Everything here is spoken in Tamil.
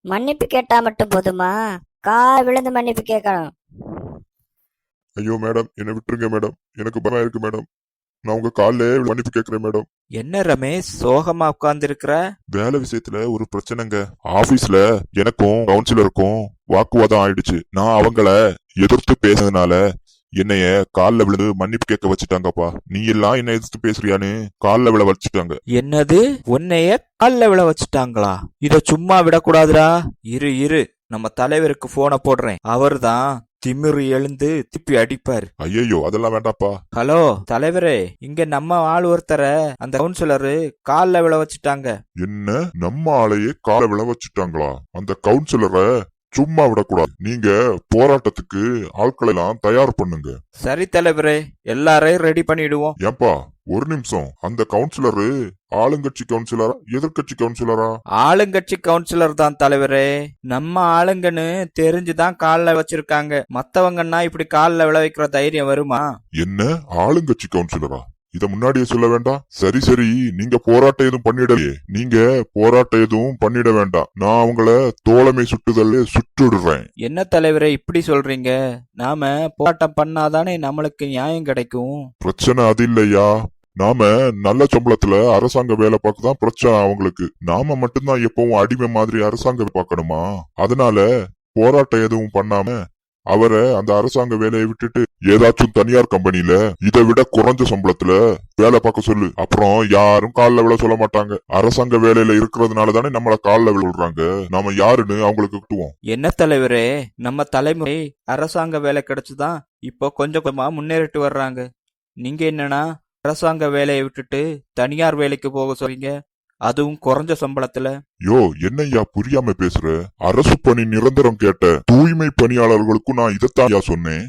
மன்னிப்பு கேட்டா மட்டும் போதுமா? கால் விழுந்து மன்னிப்பு கேட்கணும். ஐயோ மேடம், என்னை விட்டுருங்க மேடம். எனக்கு பயமா இருக்கு மேடம். நான் உங்க காலில் மன்னிப்பு கேட்கிறேன் மேடம். என்ன ரமேஷ் சோகமா உட்கார்ந்து இருக்கிற? வேலை விஷயத்துல ஒரு பிரச்சனைங்க. ஆபீஸ்ல எனக்கும் கவுன்சிலருக்கும் வாக்குவாதம் ஆயிடுச்சு. நான் அவங்கள எதிர்த்து பேசுனதுனால என்னைய காலில் விழுந்து மன்னிப்பு கேட்க வச்சுட்டாங்கப்பா. நீ எல்லாம் என்ன எதிர்த்து பேசுறியான்னு காலில் விழ வச்சுட்டாங்க. என்னது, உன்னைய கால்ல விழ வச்சுட்டாங்களா? இத சும்மா விடக்கூடாதுடா. இரு இரு, நம்ம தலைவருக்கு போனை போடுறேன். அவர்தான் திமிரு எழுந்து திப்பி அடிப்பாரு. ஐயோ, அதெல்லாம் வேண்டாப்பா. ஹலோ தலைவரே, இங்க நம்ம ஆள் ஒருத்தரை அந்த கவுன்சிலரு கால்ல விழ வச்சுட்டாங்க. என்ன, நம்ம ஆளையே காலை விழ வச்சுட்டாங்களா? அந்த கவுன்சிலரை சும்மா விடக்கூடாது. நீங்க போராட்டத்துக்கு ஆட்களை எல்லாம் தயார் பண்ணுங்க. சரி தலைவரே, எல்லாரையும் ரெடி பண்ணிடுவோம். ஏன்பா, ஒரு நிமிஷம். அந்த கவுன்சிலரு ஆளுங்கட்சி கவுன்சிலரா எதிர்கட்சி கவுன்சிலரா? ஆளுங்கட்சி கவுன்சிலர் தான் தலைவரே. நம்ம ஆளுங்கன்னு தெரிஞ்சுதான் கால்ல வச்சிருக்காங்க. மத்தவங்கன்னா இப்படி கால்ல விழ வைக்கிற தைரியம் வருமா? என்ன, ஆளுங்கட்சி கவுன்சிலரா? இத முன்னாடியே சொல்ல வேண்டாம். சரி சரி, நீங்க போராட்டம் எதுவும் பண்ணிடலையே. நீங்க போராட்டம் எதுவும் பண்ணிட வேண்டாம். நான் அவங்கள தோழமை சுட்டுதல்ல சுட்டுடுறேன். என்ன தலைவரே இப்படி சொல்றீங்க? நாம போராட்டம் பண்ணாதானே நம்மளுக்கு நியாயம் கிடைக்கும். பிரச்சனை அது இல்லையா? நாம நல்ல சம்பளத்துல அரசாங்க வேலை பார்க்க தான் பிரச்சனை அவங்களுக்கு. நாம மட்டும்தான் எப்பவும் அடிமை மாதிரி அரசாங்கம் பார்க்கணுமா? அதனால போராட்டம் எதுவும் பண்ணாம அவரை அந்த அரசாங்க வேலையை விட்டுட்டு ஏதாச்சும் தனியார் கம்பெனில இதை விட குறைஞ்ச சம்பளத்துல வேலை பார்க்க சொல்லு. அப்புறம் யாரும் காலில் விழ சொல்ல மாட்டாங்க. அரசாங்க வேலையில இருக்கிறதுனால தானே நம்மள காலில் விழுறாங்க. நாம யாருன்னு அவங்களுக்கு கிட்டுவோம். என்ன தலைவரே, நம்ம தலைமுறை அரசாங்க வேலை கிடைச்சுதான் இப்போ கொஞ்சம் கொஞ்சமா முன்னேறிட்டு வர்றாங்க. நீங்க என்னன்னா அரசாங்க வேலையை விட்டுட்டு தனியார் வேலைக்கு போக சொல்றீங்க, அதுவும் குறைஞ்ச சம்பளத்துல. யோ, என்னய்யா புரியாம பேசுற? அரசு பணி நிரந்தரம் கேட்ட தூய்மை பணியாளர்களுக்கும் நான் இதைத்தான் சொன்னேன்.